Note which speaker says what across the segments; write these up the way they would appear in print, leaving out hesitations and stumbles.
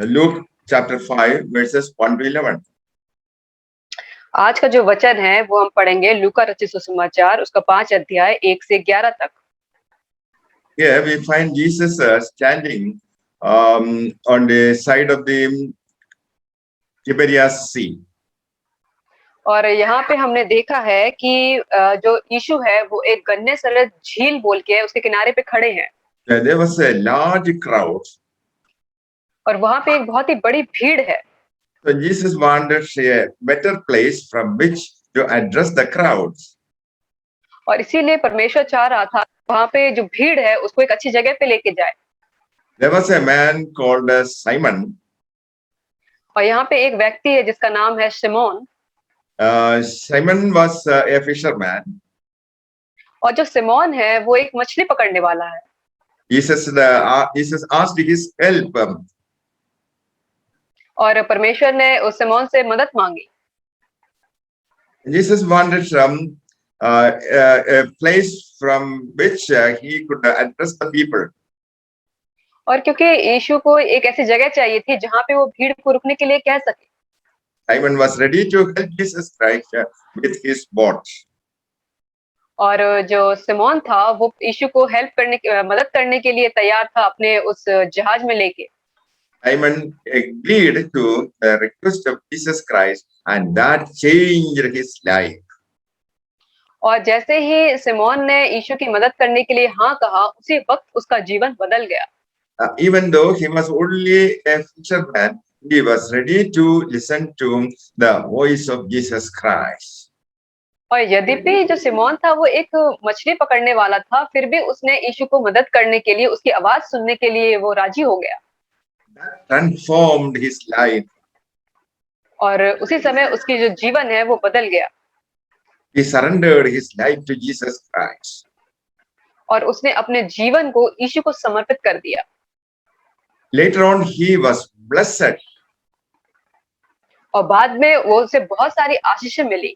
Speaker 1: Luke chapter 5 verses 1 to 11.
Speaker 2: आज का जो वचन है वो हम पढ़ेंगे लूका रचित सुसमाचार उसका 5 अध्याय 1 से 11 तक।
Speaker 1: Here we find Jesus standing on the side of the Tiberias Sea.
Speaker 2: और यहाँ पे हमने देखा है कि जो यीशु है वो एक गन्नेसरत झील बोल के उसके किनारे पे खड़े हैं
Speaker 1: There was a large crowd.
Speaker 2: और वहां पे एक बहुत ही बड़ी भीड़ है।
Speaker 1: So Jesus wanted a better place from which to address the crowds.
Speaker 2: और इसीलिए परमेश्वर चाह रहा था वहां पे जो भीड़ है उसको एक अच्छी जगह पे लेके जाए।
Speaker 1: There was a man called Simon.
Speaker 2: और यहाँ पे एक व्यक्ति है जिसका नाम है Simone.
Speaker 1: Simon was a fisherman.
Speaker 2: और जो सिमोन है वो एक मछली पकड़ने वाला है।
Speaker 1: Jesus asked his help.
Speaker 2: और परमेश्वर ने उस सिमोन से मदद मांगी।
Speaker 1: Jesus wanted a place from which he could address the people.
Speaker 2: और क्योंकि यीशु को एक ऐसी जगह चाहिए थी जहाँ पे वो भीड़ को रुकने के लिए कह सके।
Speaker 1: Simon was ready to help Jesus Christ with his boat.
Speaker 2: और जो सिमोन था वो यीशु को मदद करने के लिए तैयार था अपने उस जहाज में लेके।
Speaker 1: Simon agreed to the request of Jesus Christ and that changed his life.
Speaker 2: और जैसे ही सिमोन ने यीशु की मदद करने के लिए हाँ कहा उसी वक्त उसका जीवन बदल गया।
Speaker 1: Even though he was only a fisherman, he was ready to listen to the voice of Jesus Christ.
Speaker 2: और यद्यपि जो सिमोन था वो एक मछली पकड़ने वाला था फिर भी उसने यीशु को मदद करने के लिए उसकी आवाज सुनने के लिए वो राजी हो गया।
Speaker 1: That transformed his life.
Speaker 2: और उसी समय उसकी जो जीवन है वो बदल गया।
Speaker 1: He surrendered his life to Jesus Christ.
Speaker 2: और उसने अपने जीवन को यीशु को समर्पित कर दिया।
Speaker 1: Later on, he was blessed.
Speaker 2: और बाद में वो उसे बहुत सारी आशीषें मिली।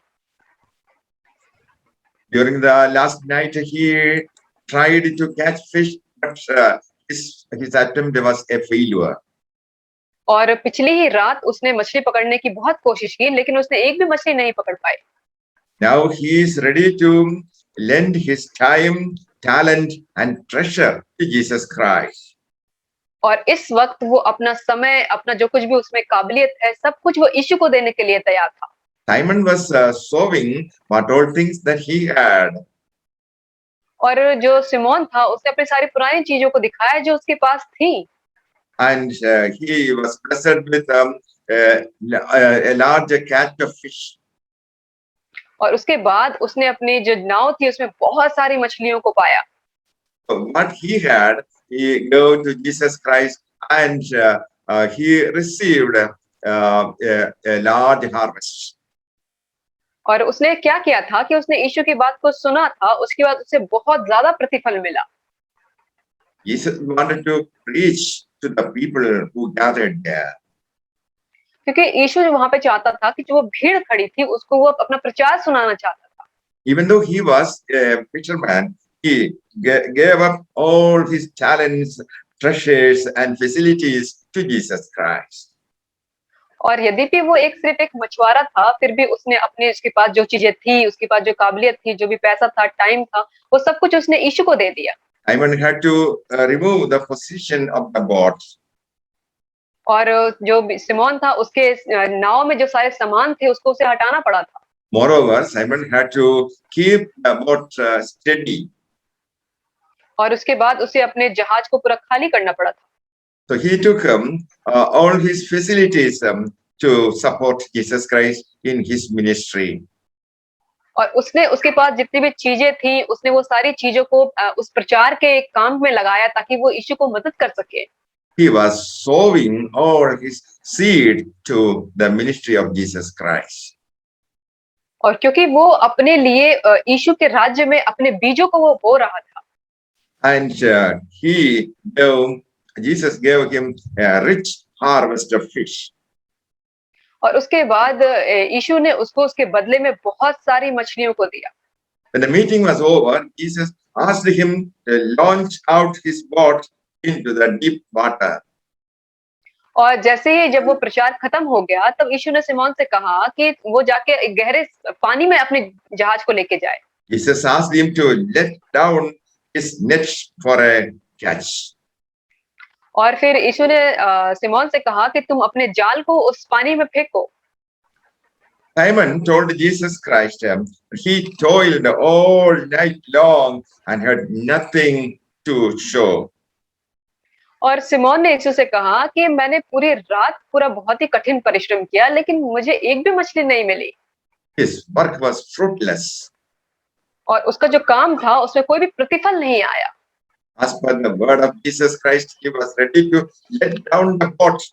Speaker 1: During the last night, he tried to catch fish, but his attempt was a failure.
Speaker 2: और पिछली ही रात उसने मछली पकड़ने की बहुत कोशिश की लेकिन उसने एक भी मछली नहीं पकड़ पाई।
Speaker 1: Now he is ready to lend his time, talent, and treasure to Jesus Christ.
Speaker 2: और इस वक्त वो अपना समय अपना जो कुछ भी उसमें काबिलियत है सब कुछ वो यीशु को देने के लिए तैयार था।
Speaker 1: Simon was sowing what all things that he had.
Speaker 2: और जो सिमोन था उसने अपनी सारी पुरानी चीजों को दिखाया जो उसके पास थी।
Speaker 1: And he was blessed with a large catch of fish.
Speaker 2: और उसके बाद उसने अपनी जो नाव थी उसमें बहुत सारी मछलियों को पाया।
Speaker 1: So what he had, he gave to Jesus Christ, and he received a large harvest.
Speaker 2: और उसने क्या किया था कि उसने यीशु की बात को सुना था उसके बाद उसे बहुत ज्यादा प्रतिफल मिला।
Speaker 1: Jesus wanted to preach to the people who gathered there.
Speaker 2: क्योंकि यीशु जो वहां पे चाहता था कि जो वो भीड़ खड़ी थी उसको वो अपना प्रचार सुनाना चाहता था।
Speaker 1: Even though he was a fisherman, he gave up all his talents, treasures, and facilities to Jesus Christ.
Speaker 2: और यद्यपि वो सिर्फ एक मछुआरा था फिर भी उसने अपने उसके पास जो चीजें थी उसके पास जो काबिलियत थी जो भी पैसा था टाइम था वो सब कुछ उसने यीशु को दे दिया।
Speaker 1: Simon had to remove the position of the boat.
Speaker 2: और जो सिमोन था उसके नाव में जो सारे सामान थे उसको उसे हटाना पड़ा था।
Speaker 1: Moreover, Simon had to keep the boat steady.
Speaker 2: और उसके बाद उसे अपने जहाज को पूरा खाली करना पड़ा था।
Speaker 1: So he took all his facilities to support Jesus Christ in his ministry.
Speaker 2: और उसने उसके पास जितनी भी चीजें थी उसने वो सारी चीजों को उस प्रचार के काम में लगाया ताकि वो यीशु को मदद कर सके।
Speaker 1: He was sowing all his seed to the ministry of Jesus Christ.
Speaker 2: और क्योंकि वो अपने लिए यीशु के राज्य में अपने बीजों को वो बो रहा था।
Speaker 1: And Jesus gave him a rich harvest of fish.
Speaker 2: और उसके बाद यीशु ने उसको उसके बदले में बहुत सारी मछलियों को दिया।
Speaker 1: When the meeting was over, Jesus asked him to launch out his boat into the deep water.
Speaker 2: और जैसे ही जब वो प्रचार खत्म हो गया तब यीशु ने सिमोन से कहा कि वो जाके एक गहरे पानी में अपने जहाज को लेके जाए।
Speaker 1: Jesus asked him to let down his nets for a catch.
Speaker 2: और फिर यीशु ने सिमोन से कहा कि तुम अपने जाल को उस पानी में फेंको।
Speaker 1: Simon told Jesus Christ he toiled all night long and had nothing to show.
Speaker 2: और सिमोन ने यीशु से कहा कि मैंने पूरी रात पूरा बहुत ही कठिन परिश्रम किया लेकिन मुझे एक भी मछली नहीं मिली।
Speaker 1: His work was fruitless.
Speaker 2: और उसका जो काम था उसमें कोई भी प्रतिफल नहीं आया।
Speaker 1: As per the word of Jesus Christ, he was ready to let down the boat,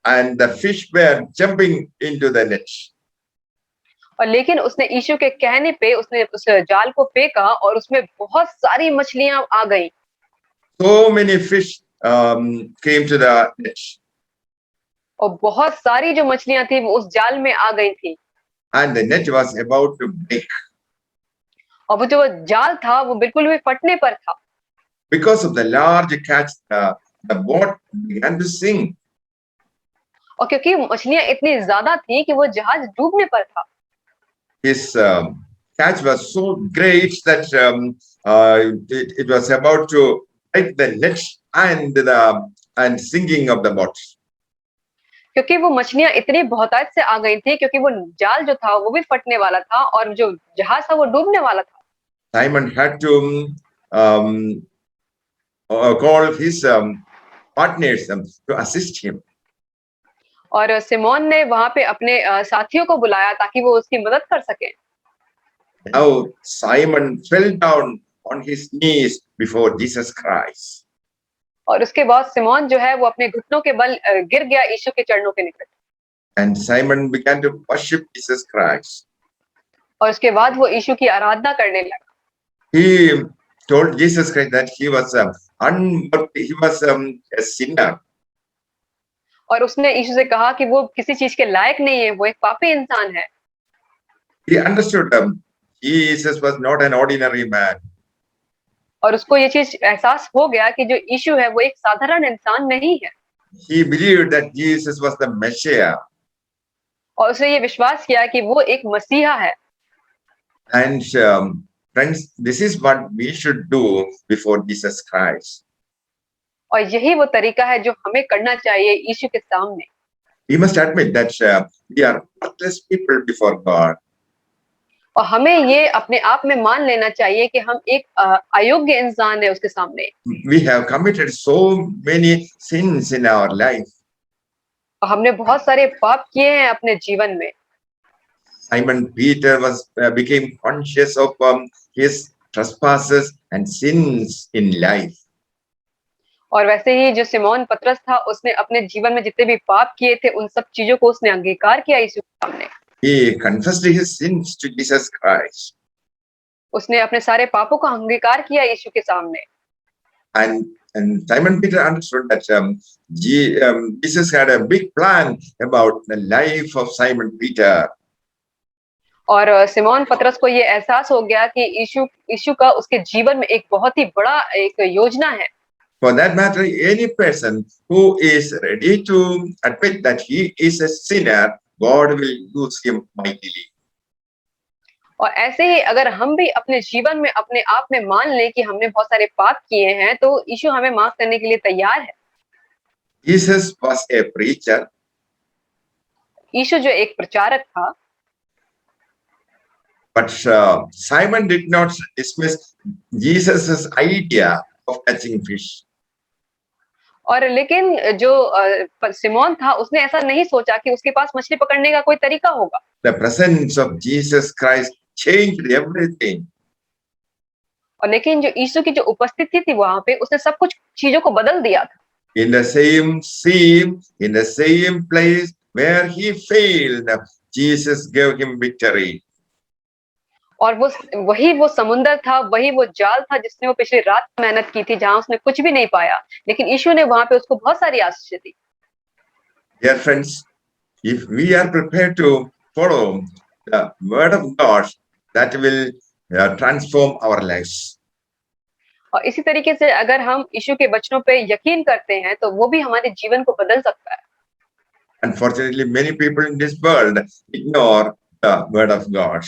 Speaker 1: and the fish were jumping into the net.
Speaker 2: और लेकिन उसने यीशु के कहने पे उसने उस जाल को फेंका और उसमें बहुत सारी मछलियां आ गईं।
Speaker 1: So many fish came to the net,
Speaker 2: और बहुत सारी जो मछलियां थी वो उस जाल में आ गई थी।
Speaker 1: and the net was about to break.
Speaker 2: और वो जो जाल था वो बिल्कुल भी फटने पर था।
Speaker 1: Because of the large catch, the boat began to sink.
Speaker 2: और क्योंकि मछलियां इतनी ज्यादा थी कि वो जहाज डूबने पर था।
Speaker 1: His catch was so great that it was about to break the net and sinking of the boat.
Speaker 2: क्योंकि वो मछलियां इतनी बहुतायत से आ गई थी क्योंकि वो जाल जो था वो भी फटने वाला था और जो जहाज था वो डूबने वाला था।
Speaker 1: Simon had to call his partners to assist him.
Speaker 2: और सिमोन ने वहां पे अपने साथियों को बुलाया ताकि वो उसकी मदद कर सके।
Speaker 1: Now Simon fell down on his knees before Jesus Christ.
Speaker 2: और उसके बाद सिमोन जो है वो अपने घुटनों के बल गिर गया यीशु के चरणों के निकट।
Speaker 1: And Simon began to worship Jesus Christ.
Speaker 2: और उसके बाद वो यीशु की आराधना करने लगा।
Speaker 1: He told Jesus Christ that he was a sinner.
Speaker 2: और उसने यीशु से कहा कि वो किसी चीज के लायक नहीं है, वो एक पापी इंसान है।
Speaker 1: He understood Jesus was not an ordinary man.
Speaker 2: और उसको ये चीज एहसास हो गया कि जो यीशु है वो एक साधारण इंसान नहीं है।
Speaker 1: He believed that Jesus was the Messiah.
Speaker 2: और उसने ये विश्वास किया कि वो एक मसीहा है।
Speaker 1: And friends, this is what we should do before Jesus Christ.
Speaker 2: और यही वो तरीका है जो हमें करना चाहिए यीशु के सामने।
Speaker 1: We must admit that we are worthless people before God.
Speaker 2: और हमें ये अपने आप में मान लेना चाहिए कि हम एक अयोग्य इंसान है उसके सामने।
Speaker 1: We have committed so many sins in our life.
Speaker 2: और हमने बहुत सारे पाप किए हैं अपने जीवन में।
Speaker 1: Simon Peter became conscious of his trespasses and sins in life.
Speaker 2: और वैसे ही जो सिमोन पतरस था उसने अपने जीवन में जितने भी पाप किए थे उन सब चीजों को उसने अंगीकार किया यीशु के सामने।
Speaker 1: He confessed his sins to Jesus Christ.
Speaker 2: उसने अपने सारे पापों का अंगीकार किया यीशु के सामने।
Speaker 1: And Simon Peter understood that Jesus had a big plan about the life of Simon Peter.
Speaker 2: और सिमोन पतरस को ये एहसास हो गया कि यीशु का उसके जीवन में एक बहुत ही बड़ा एक योजना है।
Speaker 1: For that matter, any person who is ready to admit that he is a sinner, God will use him mightily.
Speaker 2: और ऐसे ही अगर हम भी अपने जीवन में अपने आप में मान लें कि हमने बहुत सारे पाप किए हैं तो यीशु हमें माफ करने के लिए तैयार है।
Speaker 1: Jesus was a preacher.
Speaker 2: यीशु जो एक प्रचारक था।
Speaker 1: But Simon did not dismiss Jesus's idea of catching fish.
Speaker 2: और लेकिन जो सिमोन था उसने ऐसा नहीं सोचा कि उसके पास मछली पकड़ने का कोई तरीका होगा।
Speaker 1: The presence of Jesus Christ changed everything.
Speaker 2: और लेकिन जो यीशु की जो उपस्थिति थी वहां पे उसने सब कुछ चीजों को बदल दिया था।
Speaker 1: In the same scene, in the same place where he failed, Jesus gave him victory.
Speaker 2: और वो समुंदर था, वही वो जाल था जिसने वो पिछली रात मेहनत की थी जहां उसने कुछ भी नहीं पाया, लेकिन यीशु ने वहां पे उसको बहुत सारी आशीष दी।
Speaker 1: Dear friends, if we are prepared to follow the word of God, that will transform our lives.
Speaker 2: और इसी तरीके से अगर हम यीशु के वचनों पे यकीन करते हैं तो वो भी हमारे जीवन को बदल सकता है।
Speaker 1: Unfortunately, many people in this world ignore the word of God.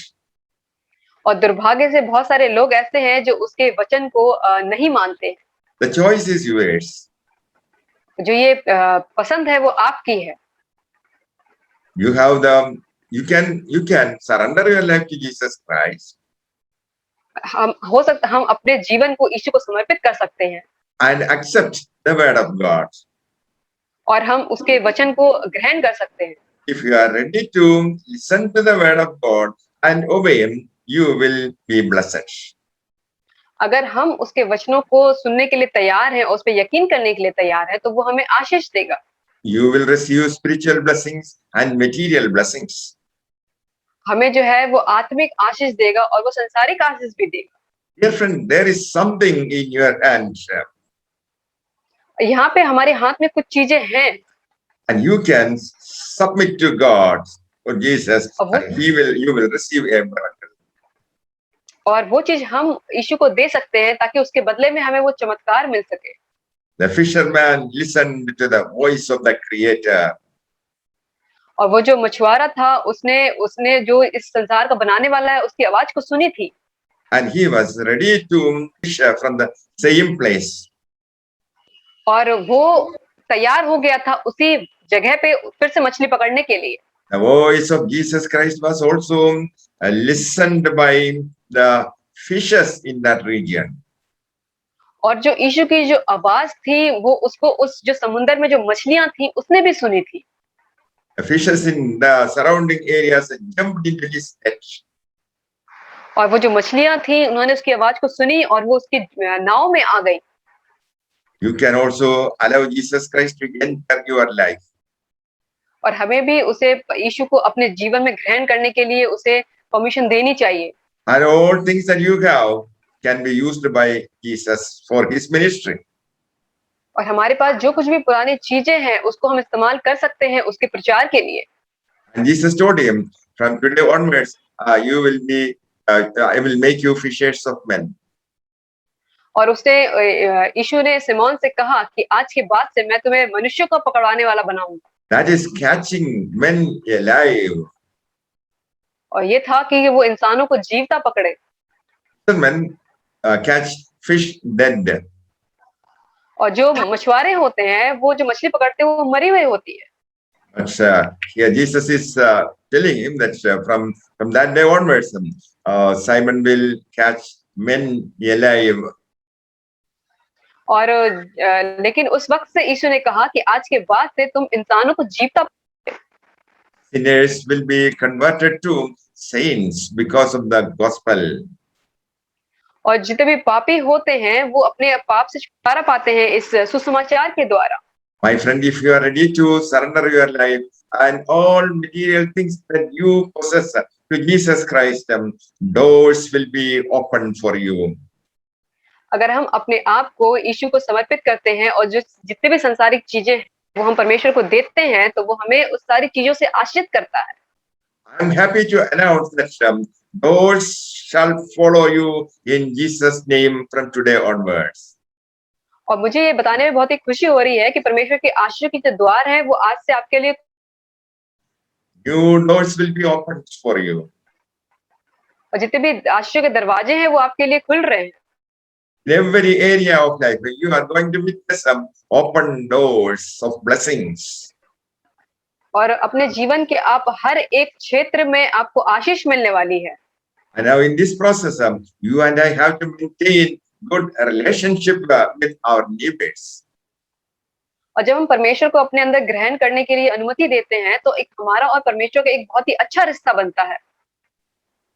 Speaker 2: और दुर्भाग्य से बहुत सारे लोग ऐसे हैं जो उसके वचन को नहीं मानते हैं।
Speaker 1: The choice is yours.
Speaker 2: जो ये पसंद है वो आपकी है।
Speaker 1: You have you can surrender your life to Jesus Christ
Speaker 2: हम अपने जीवन को यीशु को समर्पित कर सकते हैं
Speaker 1: and accept the word of God.
Speaker 2: और हम उसके वचन को ग्रहण कर सकते हैं।
Speaker 1: If you are ready to listen to the word of God and obey Him, you will be blessed.
Speaker 2: अगर हम उसके वचनों को सुनने के लिए तैयार हैं और उस पर यकीन करने के लिए तैयार है तो वो हमें आशीष देगा।
Speaker 1: You will receive spiritual blessings and material blessings.
Speaker 2: हमें जो है वो आत्मिक आशीष देगा और वो संसारिक आशीष भी देगा।
Speaker 1: Dear friend, there is something in your hand,
Speaker 2: यहाँ पे हमारे हाथ में कुछ चीजें हैं
Speaker 1: and you can submit to God or Jesus,
Speaker 2: और वो
Speaker 1: and you will receive a miracle.
Speaker 2: और वो चीज हम यीशु को दे सकते हैं ताकि उसके बदले में हमें वो चमत्कार मिल सके।
Speaker 1: The fisherman listened to the voice of the Creator.
Speaker 2: और वो जो मछुआरा था उसने जो इस संसार का बनाने वाला है उसकी आवाज को सुनी थी
Speaker 1: And he was ready to fish from the same place.
Speaker 2: और वो तैयार हो गया था उसी जगह पे फिर से मछली पकड़ने के लिए।
Speaker 1: The voice of Jesus Christ was also listened by the fishes in that region.
Speaker 2: और जो यीशु की जो आवाज थी वो उसको उस जो समुद्र में जो मछलियां थी उसने भी सुनी थी।
Speaker 1: The fishes in the surrounding areas jumped into his net.
Speaker 2: और वो जो मछलियां थी उन्होंने उसकी आवाज को सुनी और वो उसकी नाव में आ गई।
Speaker 1: You can also allow Jesus Christ to enter your life.
Speaker 2: और हमें भी उसे यीशु को अपने जीवन में ग्रहण करने के लिए उसे परमिशन देनी चाहिए।
Speaker 1: And all things that you have can be used by Jesus for his ministry.
Speaker 2: और हमारे पास जो कुछ भी पुरानी चीजें हैं उसको हम इस्तेमाल कर सकते हैं उसके प्रचार के लिए।
Speaker 1: And Jesus told him, from today onwards, I will make you fishers of men.
Speaker 2: और उसने यीशु ने सिमोन से कहा कि आज के बाद से मैं तुम्हें मनुष्यों को पकड़वाने वाला बनाऊंगा।
Speaker 1: That is catching men alive.
Speaker 2: और ये था कि वो इंसानों को जीवता पकड़े।
Speaker 1: Men catch fish dead.
Speaker 2: और जो मछुआरे होते हैं वो जो मछली पकड़ते हैं वो मरी हुई होती है।
Speaker 1: But here Jesus is telling him that from that day onwards, Simon will catch men alive.
Speaker 2: और लेकिन उस वक्त से यीशु ने कहा कि आज के बाद से तुम इंसानों को जीवता
Speaker 1: Sinners will be converted to saints because of the gospel.
Speaker 2: और जितने भी पापी होते हैं वो अपने पाप से छुटकारा पाते हैं इस सुसमाचार के द्वारा।
Speaker 1: My friend, if you are ready to surrender your life and all material things that you possess to Jesus Christ, doors will be opened for you.
Speaker 2: अगर हम अपने आप को यीशु को समर्पित करते हैं और जो जितने भी सांसारिक चीजें हैं वो हम परमेश्वर को देते हैं तो वो हमें उस सारी चीजों से आश्रित करता है।
Speaker 1: I'm happy to announce that doors shall follow you in Jesus' name from today onwards.
Speaker 2: और मुझे ये बताने में बहुत ही खुशी हो रही है कि परमेश्वर के आश्रय के जो द्वार हैं वो आज से आपके लिए
Speaker 1: New doors will be opened for you.
Speaker 2: और जितने भी आश्रय के दरवाजे हैं वो आपके लिए खुल रहे हैं।
Speaker 1: In every area of life, you are going to witness some open doors of blessings.
Speaker 2: और अपने जीवन के आप हर एक क्षेत्र में आपको आशीष मिलने वाली है।
Speaker 1: And now in this process, you and I have to maintain good relationship with our neighbors.
Speaker 2: और जब हम परमेश्वर को अपने अंदर ग्रहण करने के लिए अनुमति देते हैं तो एक हमारा और परमेश्वर का एक बहुत ही अच्छा रिश्ता बनता है।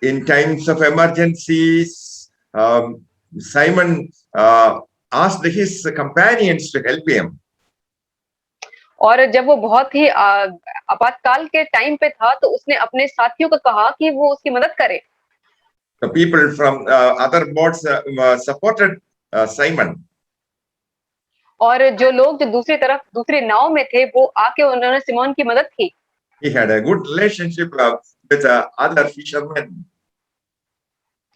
Speaker 1: In times of emergencies, Simon asked his companions to help him.
Speaker 2: और जब वो बहुत ही आपातकाल के टाइम पे था तो उसने अपने साथियों को कहा कि वो उसकी मदद करे।
Speaker 1: The people from other boats supported Simon.
Speaker 2: और जो लोग जो दूसरी तरफ दूसरी नाव में थे वो आके उन्होंने सिमोन की मदद की।
Speaker 1: He had a good relationship with other fishermen.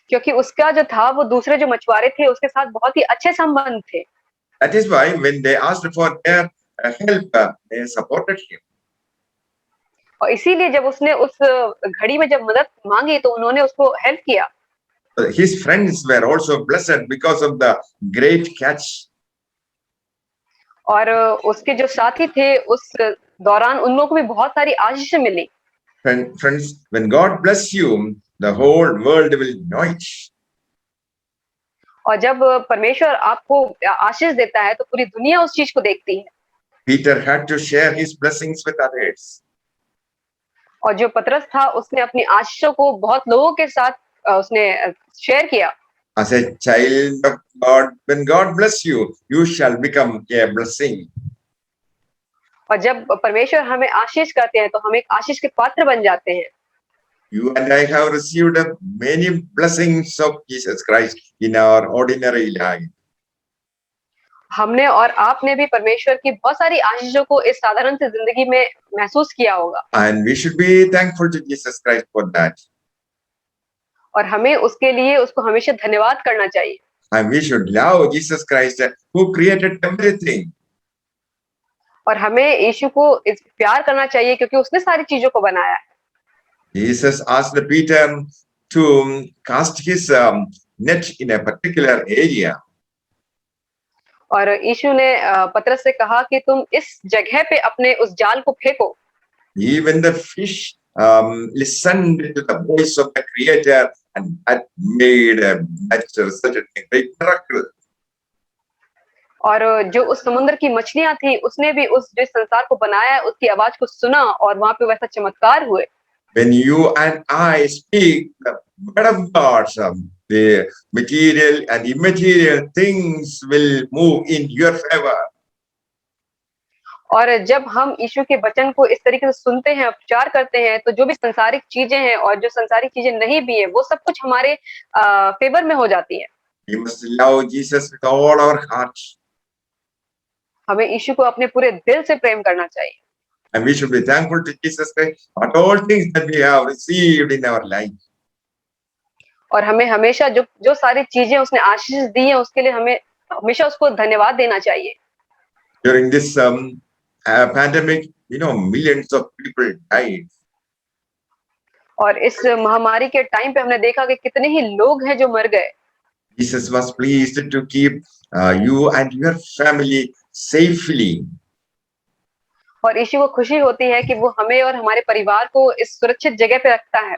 Speaker 2: क्योंकि उसका जो था वो दूसरे जो मछुआरे थे उसके साथ बहुत ही अच्छे संबंध थे।
Speaker 1: That is why when they asked for their help, they supported him.
Speaker 2: और इसीलिए जब उसने उस घड़ी में जब मदद माँगी तो उन्होंने उसको हेल्प किया।
Speaker 1: His friends were also blessed because of the great catch.
Speaker 2: और उसके जो साथी थे उस दौरान उन लोगों को भी बहुत सारी आशीषें मिली।
Speaker 1: Friends, when God bless you, the whole world will know it.
Speaker 2: और जब परमेश्वर आपको आशीष देता है तो पूरी दुनिया उस चीज़ को देखती है।
Speaker 1: Peter had to share his blessings with others.
Speaker 2: और जो पतरस था उसने अपनी आशीषों को बहुत लोगों के साथ उसने शेयर किया।
Speaker 1: As a child of God, when God bless you, you shall become a blessing.
Speaker 2: और जब परमेश्वर हमें आशीष करते हैं तो हम एक आशीष के पात्र बन जाते हैं।
Speaker 1: You and I have received many blessings of Jesus Christ in our ordinary life.
Speaker 2: हमने और आपने भी परमेश्वर की बहुत सारी आशीषों को इस साधारण सी जिंदगी में महसूस किया होगा।
Speaker 1: And we should be thankful to Jesus Christ for that.
Speaker 2: और हमें उसके लिए उसको हमेशा धन्यवाद करना चाहिए।
Speaker 1: And we should love Jesus Christ who created everything.
Speaker 2: और हमें यीशु को प्यार करना चाहिए क्योंकि उसने सारी चीजों को बनाया है।
Speaker 1: Jesus asked Peter to cast his net in a particular area.
Speaker 2: और यीशु ने पतरस से कहा कि तुम इस जगह पे अपने उस जाल को फेंको।
Speaker 1: Even the fish listened to the voice of the Creator, and that made such a great miracle.
Speaker 2: और जो उस समुद्र की मछलियां थी उसने भी उस जो संसार को बनाया है उसकी आवाज को सुना और वहां पे वैसा चमत्कार हुए।
Speaker 1: When you and I speak the word of God, the material and immaterial things will move in your favor.
Speaker 2: और जब हम यीशु के वचन को इस तरीके से सुनते हैं, प्रचार करते हैं, तो जो भी संसारिक चीजें हैं और जो संसारिक चीजें नहीं भी है, वो सब कुछ हमारे फेवर में हो जाती है।
Speaker 1: We must love Jesus with all our heart.
Speaker 2: हमें यीशु को अपने पूरे दिल से प्रेम करना चाहिए।
Speaker 1: And we should be thankful to Jesus Christ for all things that we have received in our life.
Speaker 2: और हमें हमेशा जो जो सारी चीजें उसने आशीष दी है उसके लिए हमें हमेशा उसको धन्यवाद देना चाहिए।
Speaker 1: During this pandemic, millions of people died.
Speaker 2: और इस महामारी के टाइम पे हमने देखा कि कितने ही लोग हैं जो मर गए।
Speaker 1: Jesus was pleased to keep you and your family safely.
Speaker 2: और यीशु को खुशी होती है कि वो हमें और हमारे परिवार को इस सुरक्षित जगह पे रखता है।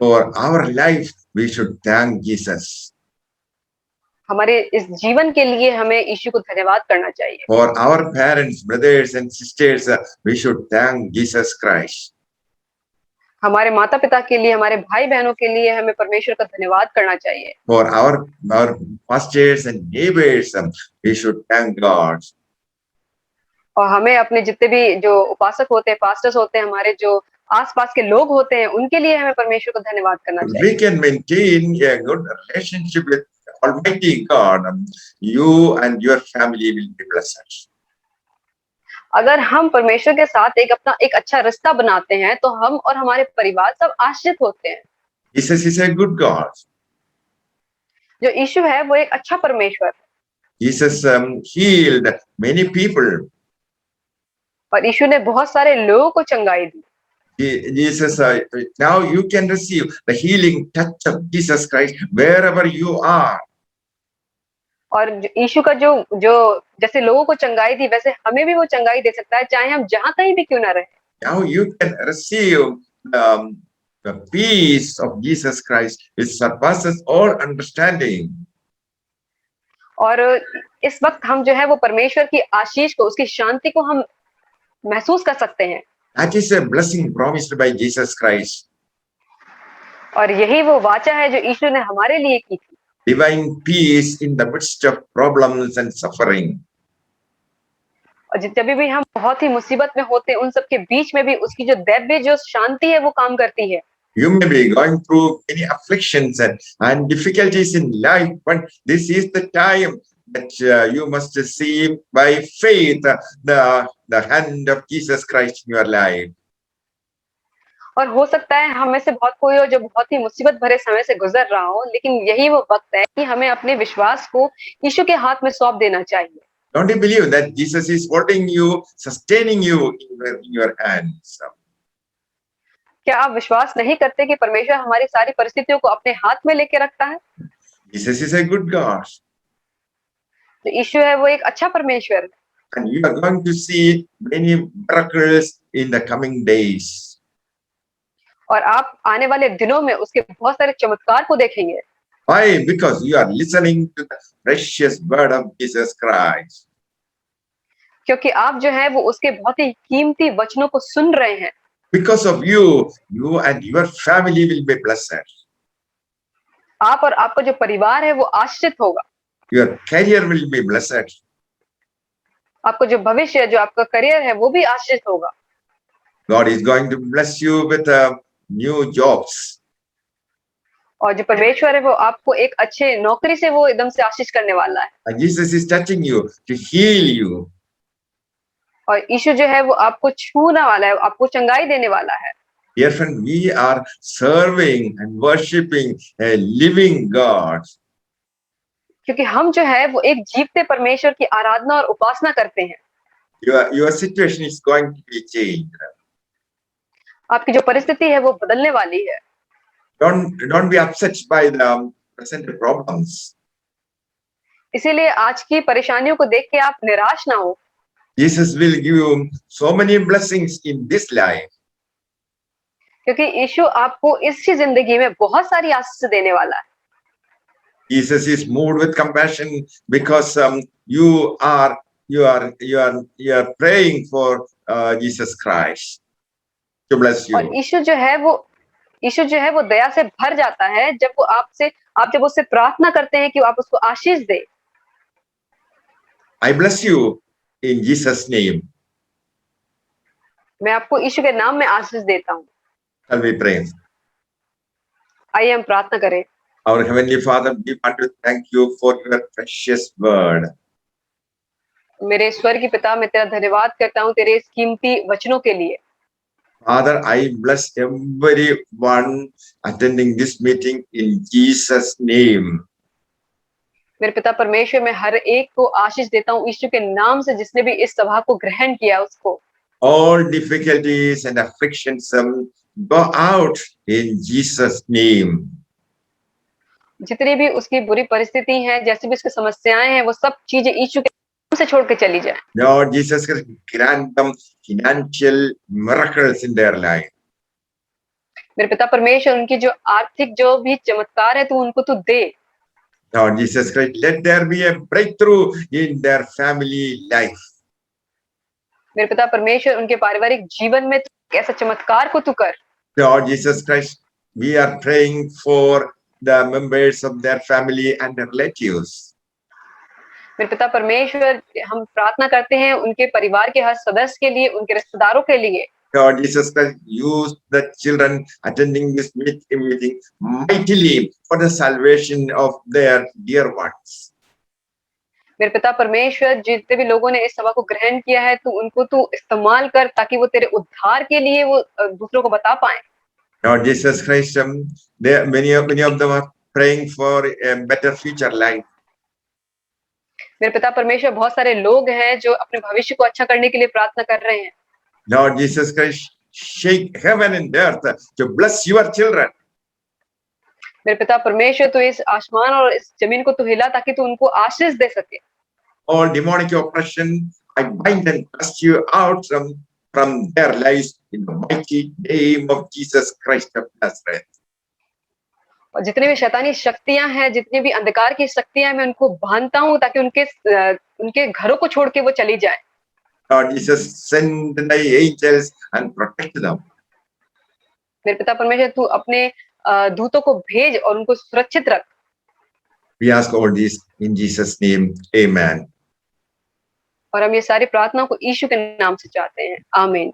Speaker 1: For our life, we should thank Jesus.
Speaker 2: हमारे इस जीवन के लिए हमें यीशु को धन्यवाद करना चाहिए।
Speaker 1: For our parents, brothers and sisters, we should thank Jesus Christ.
Speaker 2: हमारे माता पिता के लिए, हमारे भाई बहनों के लिए हमें परमेश्वर का धन्यवाद करना चाहिए।
Speaker 1: For our pastors and neighbors, we should thank God.
Speaker 2: और हमें अपने जितने भी जो उपासक होते हैं, पास्टर्स होते हैं, हमारे जो आसपास के लोग होते हैं, उनके लिए हमें परमेश्वर को धन्यवाद करना चाहिए।
Speaker 1: We can maintain a good relationship with Almighty God. You and your family will be blessed.
Speaker 2: अगर हम परमेश्वर के साथ अपना एक अच्छा रिश्ता बनाते हैं, तो हम और हमारे परिवार सब आशीषित होते हैं।
Speaker 1: Jesus is a good God.
Speaker 2: जो यीशु है, वो एक अच्छा परमेश्वर है।
Speaker 1: Jesus healed many people.
Speaker 2: और यीशु ने बहुत सारे लोगों को चंगाई दी।
Speaker 1: Jesus, now you can receive the healing touch of Jesus Christ wherever you are.
Speaker 2: और यीशु का जो जैसे लोगों को चंगाई दी, वैसे हमें भी वो चंगाई दे सकता है, चाहे हम जहां कहीं भी क्यों ना रहे।
Speaker 1: Now you can receive the peace of Jesus Christ, which surpasses all understanding.
Speaker 2: और इस वक्त हम जो है वो परमेश्वर की आशीष को, उसकी शांति को हम महसूस कर सकते हैं।
Speaker 1: That is a blessing promised by Jesus Christ.
Speaker 2: और यही वो वाचा है जो यीशु ने हमारे लिए की थी।
Speaker 1: Divine peace in the midst of problems and suffering.
Speaker 2: और जब भी हम बहुत ही मुसीबत में होते हैं, उन सब के बीच में भी उसकी जो दैव्य जो शांति है वो काम करती है।
Speaker 1: You may be going through many afflictions and difficulties in life, but this is the time that you must see by faith the hand of Jesus Christ in your life.
Speaker 2: और हो सकता है हम में से बहुत कोई हो जो बहुत ही मुसीबत भरे समय से गुजर रहा हो, लेकिन यही वो वक्त है कि हमें अपने विश्वास को यीशु के हाथ में सौंप देना चाहिए।
Speaker 1: Don't you believe that Jesus is holding you, sustaining you in your hands?
Speaker 2: क्या आप विश्वास नहीं करते कि परमेश्वर हमारी सारी परिस्थितियों को अपने हाथ में लेके रखता है?
Speaker 1: Jesus is a good God,
Speaker 2: जो यीशु है वो एक अच्छा परमेश्वर है
Speaker 1: and you are going to see many miracles in the coming days.
Speaker 2: और आप आने वाले दिनों में उसके बहुत सारे चमत्कार को देखेंगे।
Speaker 1: Why? Because you are listening to the precious word of Jesus Christ.
Speaker 2: क्योंकि आप जो है वो उसके बहुत ही कीमती वचनों को सुन रहे हैं।
Speaker 1: Because of you, you and your family will be blessed.
Speaker 2: आप और आपका जो परिवार है वो आश्रित होगा।
Speaker 1: Your career will be blessed.
Speaker 2: आपका जो भविष्य है, जो आपका करियर है वो भी आश्रित होगा।
Speaker 1: God is going to bless you with new jobs.
Speaker 2: और जो परमेश्वर है वो आपको एक अच्छे नौकरी से वो एकदम से आशीष करने वाला है।
Speaker 1: And Jesus is touching you to heal you.
Speaker 2: और यीशु जो है वो आपको छूने वाला है, आपको चंगाई देने वाला है।
Speaker 1: Dear friend, we are serving and worshiping a living God.
Speaker 2: क्योंकि हम जो है वो एक जीवते परमेश्वर की आराधना और उपासना करते हैं।
Speaker 1: Your situation is going to be changed.
Speaker 2: आपकी जो परिस्थिति है वो बदलने वाली है।
Speaker 1: Don't be upset by the present problems.
Speaker 2: इसीलिए आज की परेशानियों को देख के आप निराश ना हो।
Speaker 1: Jesus will give you so many blessings in this life.
Speaker 2: क्योंकि यीशु आपको इसी जिंदगी में बहुत सारी आशीष देने वाला है।
Speaker 1: Jesus is moved with compassion because you are praying for Jesus Christ to bless
Speaker 2: और
Speaker 1: you.
Speaker 2: यीशु जो है वो दया से भर जाता है जब आप जब उससे प्रार्थना करते हैं कि आप उसको आशीष दे।
Speaker 1: I bless you in Jesus' name.
Speaker 2: मैं आपको यीशु के नाम में आशीष देता हूँ।
Speaker 1: Shall we pray?
Speaker 2: आइए हम प्रार्थना करें।
Speaker 1: Our Heavenly Father, we want to thank you for your precious word.
Speaker 2: मेरे स्वर्गीय पिता, मैं तेरा धन्यवाद करता हूँ तेरे इस कीमती वचनों के लिए।
Speaker 1: Father, I bless everyone attending this meeting in Jesus' name.
Speaker 2: मेरे पिता परमेश्वर, मैं हर एक को आशीष देता हूँ यीशु के नाम से, जिसने भी इस सभा को ग्रहण किया उसको।
Speaker 1: All difficulties and afflictions go out in Jesus' name.
Speaker 2: जितनी भी उसकी बुरी परिस्थिति है, जैसी भी उसकी समस्याएं हैं, वो सब चीजें यीशु के नाम से छोड़ के चली जाए।
Speaker 1: Lord Jesus Christ, grant them financial miracles in their life.
Speaker 2: मेरे पिता परमेश्वर, उनकी जो आर्थिक जो भी चमत्कार है, तू उनको तू दे।
Speaker 1: Lord Jesus Christ, let there be a breakthrough in their family life.
Speaker 2: मेरे पिता परमेश्वर, उनके पारिवारिक जीवन में ऐसा चमत्कार को तू कर।
Speaker 1: Lord Jesus Christ, we are praying for the members of their family and their relatives.
Speaker 2: मेरे पिता परमेश्वर, हम प्रार्थना करते हैं उनके परिवार के हर सदस्य के लिए, उनके रिश्तेदारों के लिए।
Speaker 1: Lord Jesus Christ, use the children attending this meeting mightily for the salvation of their dear ones.
Speaker 2: मेरे पिता परमेश्वर, जितने भी लोगों ने इस सभा को ग्रहण किया है, तू उनको तू इस्तेमाल कर, ताकि वो तेरे उद्धार के लिए वो दूसरों को बता पाए।
Speaker 1: Lord Jesus Christ, many of them are praying for a better future life.
Speaker 2: मेरे पिता परमेश्वर, बहुत सारे लोग हैं जो अपने भविष्य को अच्छा करने के लिए प्रार्थना कर रहे हैं।
Speaker 1: Lord Jesus Christ, shake heaven and earth to bless your children.
Speaker 2: मेरे पिता परमेश्वर, तू इस आसमान और इस जमीन को तू हिला, ताकि तू उनको आशीष दे सके।
Speaker 1: All demonic oppression, I bind and cast you out from their lives in the mighty name of Jesus Christ of Nazareth.
Speaker 2: और जितनी भी शैतानी शक्तियां हैं, जितनी भी अंधकार की शक्तियां, मैं उनको बांधता हूँ, ताकि उनके घरों को छोड़ के वो चली जाए।
Speaker 1: Lord Jesus, send thy angels and protect them.
Speaker 2: मेरे पिता परमेश्वर, तू अपने दूतों को भेज और उनको सुरक्षित रख।
Speaker 1: We ask all this in Jesus' name. Amen.
Speaker 2: और हम ये सारी प्रार्थनाओं को यीशु के नाम से चाहते हैं। आमीन।